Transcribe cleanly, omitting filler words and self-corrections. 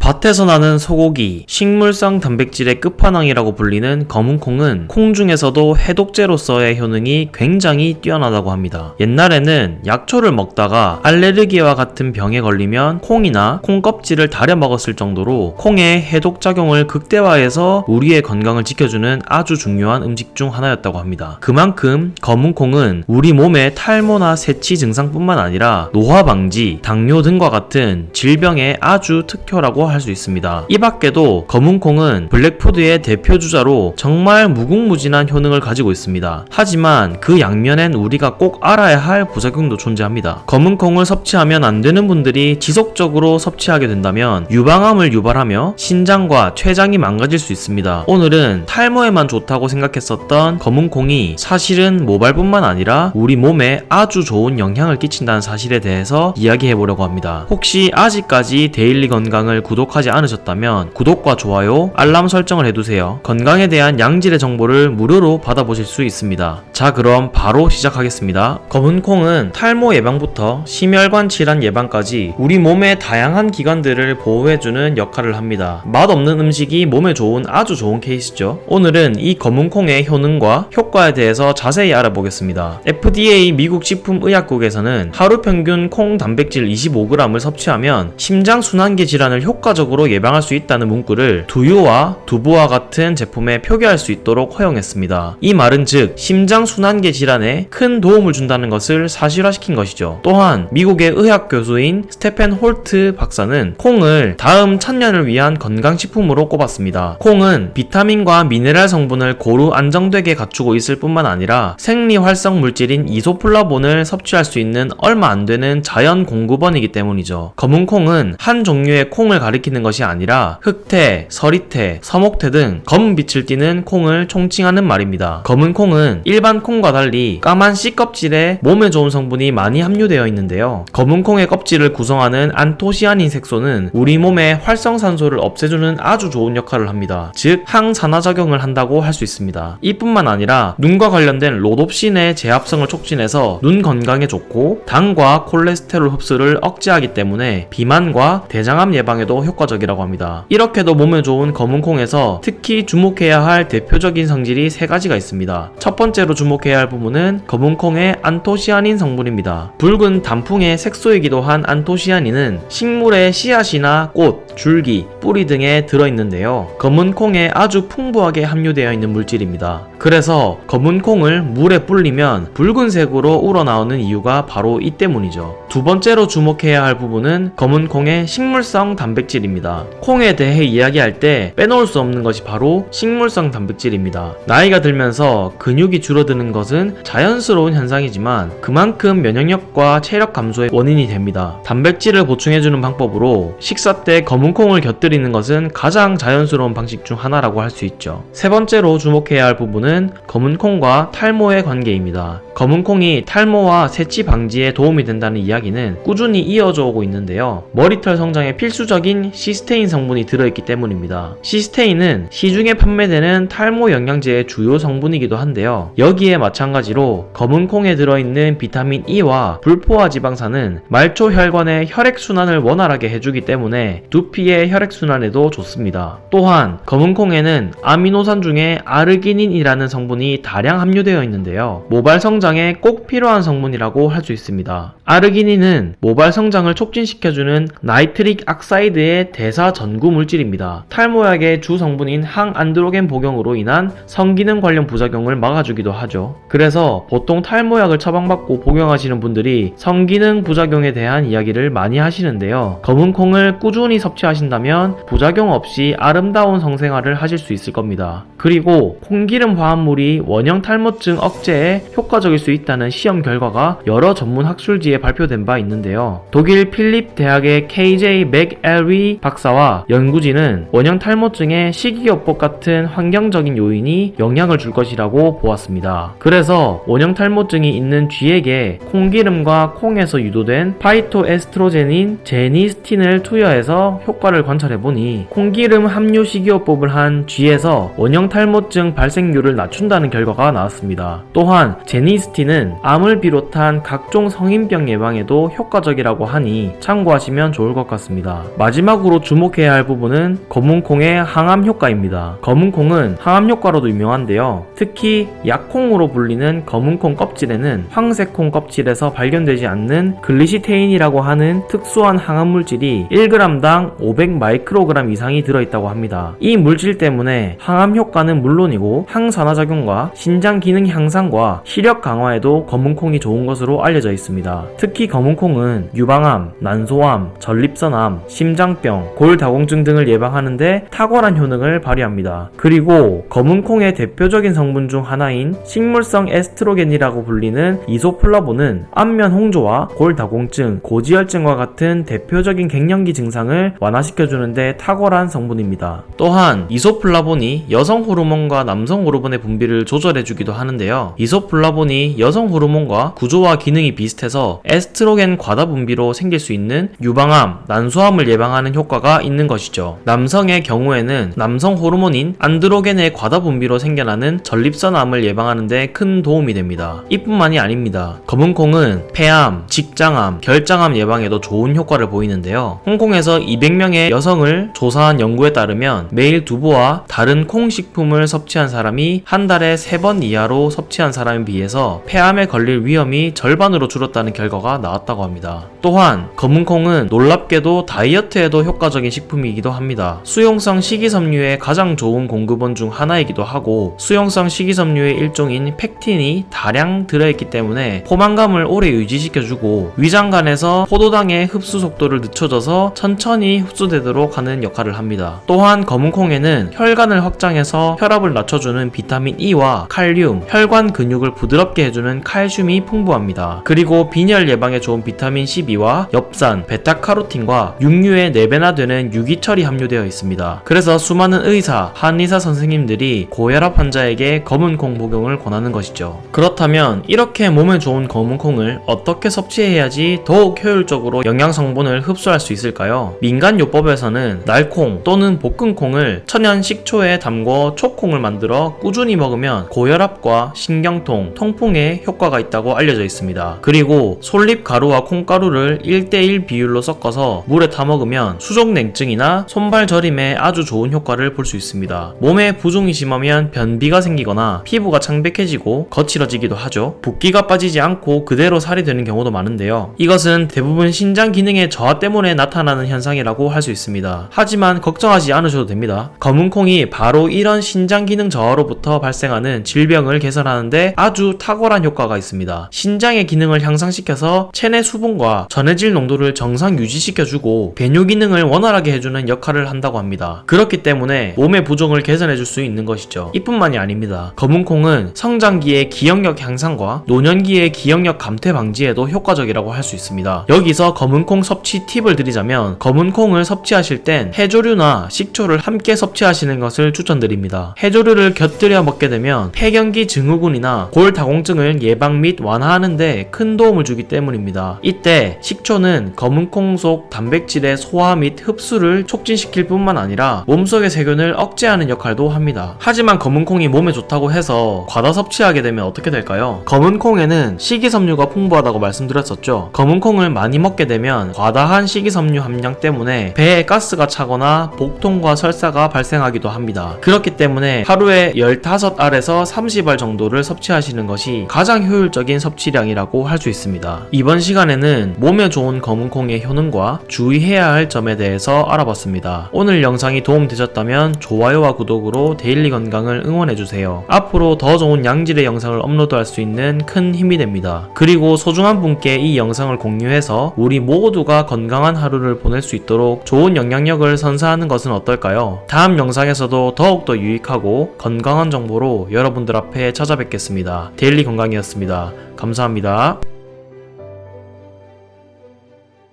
밭에서 나는 소고기, 식물성 단백질의 끝판왕이라고 불리는 검은콩은 콩 중에서도 해독제로서의 효능이 굉장히 뛰어나다고 합니다. 옛날에는 약초를 먹다가 알레르기와 같은 병에 걸리면 콩이나 콩 껍질을 다려 먹었을 정도로 콩의 해독작용을 극대화해서 우리의 건강을 지켜주는 아주 중요한 음식 중 하나였다고 합니다. 그만큼 검은콩은 우리 몸의 탈모나 세치 증상뿐만 아니라 노화 방지, 당뇨 등과 같은 질병의 아주 특효라고 할 수 있습니다. 이 밖에도 검은콩은 블랙푸드의 대표 주자로 정말 무궁무진한 효능을 가지고 있습니다. 하지만 그 양면엔 우리가 꼭 알아야 할 부작용도 존재합니다. 검은콩을 섭취하면 안 되는 분들이 지속적으로 섭취하게 된다면 유방암을 유발하며 신장과 췌장이 망가질 수 있습니다. 오늘은 탈모에만 좋다고 생각했었던 검은콩이 사실은 모발뿐만 아니라 우리 몸에 아주 좋은 영향을 끼친다는 사실에 대해서 이야기해보려고 합니다. 혹시 아직까지 데일리 건강을 구독하지 않으셨다면 구독과 좋아요, 알람 설정을 해두세요. 건강에 대한 양질의 정보를 무료로 받아보실 수 있습니다. 자, 그럼 바로 시작하겠습니다. 검은콩은 탈모 예방부터 심혈관 질환 예방까지 우리 몸의 다양한 기관들을 보호해주는 역할을 합니다. 맛없는 음식이 몸에 좋은 아주 좋은 케이스죠. 오늘은 이 검은콩의 효능과 효과에 대해서 자세히 알아보겠습니다. FDA 미국 식품의약국에서는 하루 평균 콩 단백질 25g을 섭취하면 심장순환계 질환을 효과적으로 예방할 수 있다는 문구를 두유와 두부와 같은 제품에 표기할 수 있도록 허용했습니다. 이 말은 즉 심장순환계 질환에 큰 도움을 준다는 것을 사실화시킨 것이죠. 또한 미국의 의학 교수인 스테펜 홀트 박사는 콩을 다음 1000년을 위한 건강식품으로 꼽았습니다. 콩은 비타민과 미네랄 성분을 고루 안정되게 갖추고 있을 뿐만 아니라 생리활성 물질인 이소플라본을 섭취할 수 있는 얼마 안 되는 자연 공급원이기 때문이죠. 검은콩은 한 종류의 콩을 가리키는 것이 아니라 흑태, 서리태, 서목태 등 검은빛을 띠는 콩을 총칭하는 말입니다. 검은 콩은 일반 콩과 달리 까만 씨 껍질에 몸에 좋은 성분이 많이 함유되어 있는데요. 검은 콩의 껍질을 구성하는 안토시아닌 색소는 우리 몸의 활성산소를 없애주는 아주 좋은 역할을 합니다. 즉 항산화작용을 한다고 할 수 있습니다. 이뿐만 아니라 눈과 관련된 로놉신의 제합성을 촉진해서 눈 건강에 좋고 당과 콜레스테롤 흡수를 억제하기 때문에 비만과 대장암 예방에도 효과적이라고 합니다. 이렇게도 몸에 좋은 검은콩에서 특히 주목해야 할 대표적인 성질이 3가지가 있습니다. 첫 번째로 주목해야 할 부분은 검은콩의 안토시아닌 성분입니다. 붉은 단풍의 색소이기도 한 안토시아닌은 식물의 씨앗이나 꽃, 줄기, 뿌리 등에 들어있는데요. 검은콩에 아주 풍부하게 함유되어 있는 물질입니다. 그래서 검은콩을 물에 불리면 붉은색으로 우러나오는 이유가 바로 이 때문이죠. 두 번째로 주목해야 할 부분은 검은콩의 식물성 단백질입니다. 콩에 대해 이야기할 때 빼놓을 수 없는 것이 바로 식물성 단백질입니다. 나이가 들면서 근육이 줄어드는 것은 자연스러운 현상이지만 그만큼 면역력과 체력 감소의 원인이 됩니다. 단백질을 보충해주는 방법으로 식사 때 검은콩을 곁들이는 것은 가장 자연스러운 방식 중 하나라고 할 수 있죠. 세 번째로 주목해야 할 부분은 검은콩과 탈모의 관계입니다. 검은콩이 탈모와 세치 방지에 도움이 된다는 이야기는 꾸준히 이어져 오고 있는데요. 머리털 성장에 필수적인 시스테인 성분이 들어있기 때문입니다. 시스테인은 시중에 판매되는 탈모 영양제의 주요 성분이기도 한데요. 여기에 마찬가지로 검은콩에 들어있는 비타민 E와 불포화 지방산은 말초 혈관의 혈액순환을 원활하게 해주기 때문에 두피의 혈액순환에도 좋습니다. 또한 검은콩에는 아미노산 중에 아르기닌이라는 성분이 다량 함유되어 있는데요. 모발 성장에 꼭 필요한 성분이라고 할 수 있습니다. 아르기닌은 모발 성장을 촉진시켜주는 나이트릭 악사이드의 대사 전구 물질입니다. 탈모약의 주 성분인 항안드로겐 복용으로 인한 성기능 관련 부작용을 막아주기도 하죠. 그래서 보통 탈모약을 처방받고 복용하시는 분들이 성기능 부작용에 대한 이야기를 많이 하시는데요. 검은콩을 꾸준히 섭취하신다면 부작용 없이 아름다운 성생활을 하실 수 있을 겁니다. 그리고 콩기름 화합물이 원형 탈모증 억제에 효과적일 수 있다는 시험 결과가 여러 전문 학술지에 발표된 바 있는데요. 독일 필립 대학의 KJ 맥엘리 박사와 연구진은 원형 탈모증의 식이요법 같은 환경적인 요인이 영향을 줄 것이라고 보았습니다. 그래서 원형 탈모증이 있는 쥐에게 콩기름과 콩에서 유도된 파이토에스트로젠인 제니스틴을 투여해서 효과를 관찰해보니 콩기름 함유 식이요법을 한 쥐에서 원형 탈모증 발생률을 낮춘다는 결과가 나왔습니다. 또한 제니스틴은 암을 비롯한 각종 성인병 예방에도 효과적이라고 하니 참고하시면 좋을 것 같습니다. 마지막으로 주목해야 할 부분은 검은콩의 항암 효과입니다. 검은콩은 항암 효과로도 유명한데요. 특히 약콩으로 불리는 검은콩 껍질에는 황색콩 껍질에서 발견되지 않는 글리시테인이라고 하는 특수한 항암 물질이 1g당 500 마이크로그램 이상이 들어있다고 합니다. 이 물질 때문에 항암 효과는 물론이고 항산화작용과 신장 기능 향상과 시력 강화에도 검은콩이 좋은 것으로 알려져 있습니다. 특히 검은콩은 유방암, 난소암, 전립선암, 심장병, 골다공증 등을 예방하는데 탁월한 효능을 발휘합니다. 그리고 검은콩의 대표적인 성분 중 하나인 식물성 에스트로겐이라고 불리는 이소플라본은 안면 홍조와 골다공증, 고지혈증과 같은 대표적인 갱년기 증상을 완화시켜주는데 탁월한 성분입니다. 또한 이소플라본이 여성 호르몬과 남성 호르몬의 분비를 조절해주기도 하는데요. 이소플라본이 여성 호르몬과 구조와 기능이 비슷해서 에스트로겐 과다 분비로 생길 수 있는 유방암, 난소암을 예방하는 효과가 있는 것이죠. 남성의 경우에는 남성 호르몬인 안드로겐의 과다 분비로 생겨나는 전립선암을 예방하는 데 큰 도움이 됩니다. 이뿐만이 아닙니다. 검은콩은 폐암, 직장암, 결장암 예방에도 좋은 효과를 보이는데요. 홍콩에서 200명의 여성을 조사한 연구에 따르면 매일 두부와 다른 콩 식품을 섭취한 사람이 한 달에 3번 이하로 섭취한 사람에 비해서 폐암에 걸릴 위험이 절반으로 줄었다는 결과가 나왔다고 합니다. 또한 검은콩은 놀랍게도 다이어트에도 효과적인 식품이기도 합니다. 수용성 식이섬유의 가장 좋은 공급원 중 하나이기도 하고 수용성 식이섬유의 일종인 팩틴이 다량 들어있기 때문에 포만감을 오래 유지시켜주고 위장간에서 포도당의 흡수 속도를 늦춰줘서 천천히 흡수되도록 하는 역할을 합니다. 또한 검은콩에는 혈관을 확장해서 혈압을 낮춰주는 비타민 E와 칼륨, 혈관 근육을 부드럽게 해주는 칼슘이 풍부합니다. 그리고 빈혈 예방에 좋은 비타민 C2와 엽산, 베타카로틴과 육류에 4배나 되는 유기철이 함유되어 있습니다. 그래서 수많은 의사, 한의사 선생님들이 고혈압 환자에게 검은콩 복용을 권하는 것이죠. 그렇다면 이렇게 몸에 좋은 검은콩을 어떻게 섭취해야지 더욱 효율적으로 영양성분을 흡수할 수 있을까요? 민간요법에서는 날콩 또는 볶은콩을 천연 식초에 담궈 촉콩을 만들어 꾸준히 먹으면 고혈압과 신경통, 통풍에 효과가 있다고 알려져 있습니다. 그리고 솔잎 가루와 콩가루를 1:1 비율로 섞어서 물에 타 먹으면 수족냉증이나 손발 저림에 아주 좋은 효과를 볼 수 있습니다. 몸에 부종이 심하면 변비가 생기거나 피부가 창백해지고 거칠어지기도 하죠. 붓기가 빠지지 않고 그대로 살이 되는 경우도 많은데요. 이것은 대부분 신장 기능의 저하 때문에 나타나는 현상이라고 할 수 있습니다. 하지만 걱정하지 않으셔도 됩니다. 검은콩이 바로 이런 신장 기능 저하로부터 발생하는 질병을 개선하는데 아주 탁월한 효과가 있습니다. 신장의 기능을 향상시켜서 체내 수분과 전해질 농도를 정상 유지시켜주고 배뇨 기능을 원활하게 해주는 역할을 한다고 합니다. 그렇기 때문에 몸의 부종을 개선해줄 수 있는 것이죠. 이뿐만이 아닙니다. 검은콩은 성장기의 기억력 향상과 노년기의 기억력 감퇴 방지에도 효과적이라고 할 수 있습니다. 여기서 검은콩 섭취 팁을 드리자면 검은콩을 섭취하실 땐 해조류나 식초를 함께 섭취하시는 것을 추천드립니다. 해조류를 곁들여 먹게 되면 폐경기 증후군이나 골다공증을 예방 및 완화하는 데 큰 도움을 주기 때문입니다. 이때 식초는 검은콩 속 단백질의 소화 및 흡수를 촉진시킬 뿐만 아니라 몸속의 세균을 억제하는 역할도 합니다. 하지만 검은콩이 몸에 좋다고 해서 과다 섭취하게 되면 어떻게 될까요? 검은콩에는 식이섬유가 풍부하다고 말씀드렸었죠. 검은콩을 많이 먹게 되면 과다한 식이섬유 함량 때문에 배에 가스가 차거나 복통과 설사가 발생하기도 합니다. 그렇기 때문에 하루에 15알에서 30알 정도를 섭취하시는 것이 가장 효율적인 섭취량이라고 할 수 있습니다. 이번 시간에는 몸에 좋은 검은콩의 효능과 주의해야 할 점에 대해서 알아봤습니다. 오늘 영상이 도움되셨다면 좋아요와 구독으로 데일리 건강을 응원해주세요. 앞으로 더 좋은 양질의 영상을 업로드할 수 있는 큰 힘이 됩니다. 그리고 소중한 분께 이 영상을 공유해서 우리 모두가 건강한 하루를 보낼 수 있도록 좋은 영향력을 선사하는 것은 어떨까요? 다음 영상에서도 더욱더 유익하고 건강한 정보로 여러분들 앞에 찾아뵙겠습니다. 데일리 건강이었습니다. 감사합니다.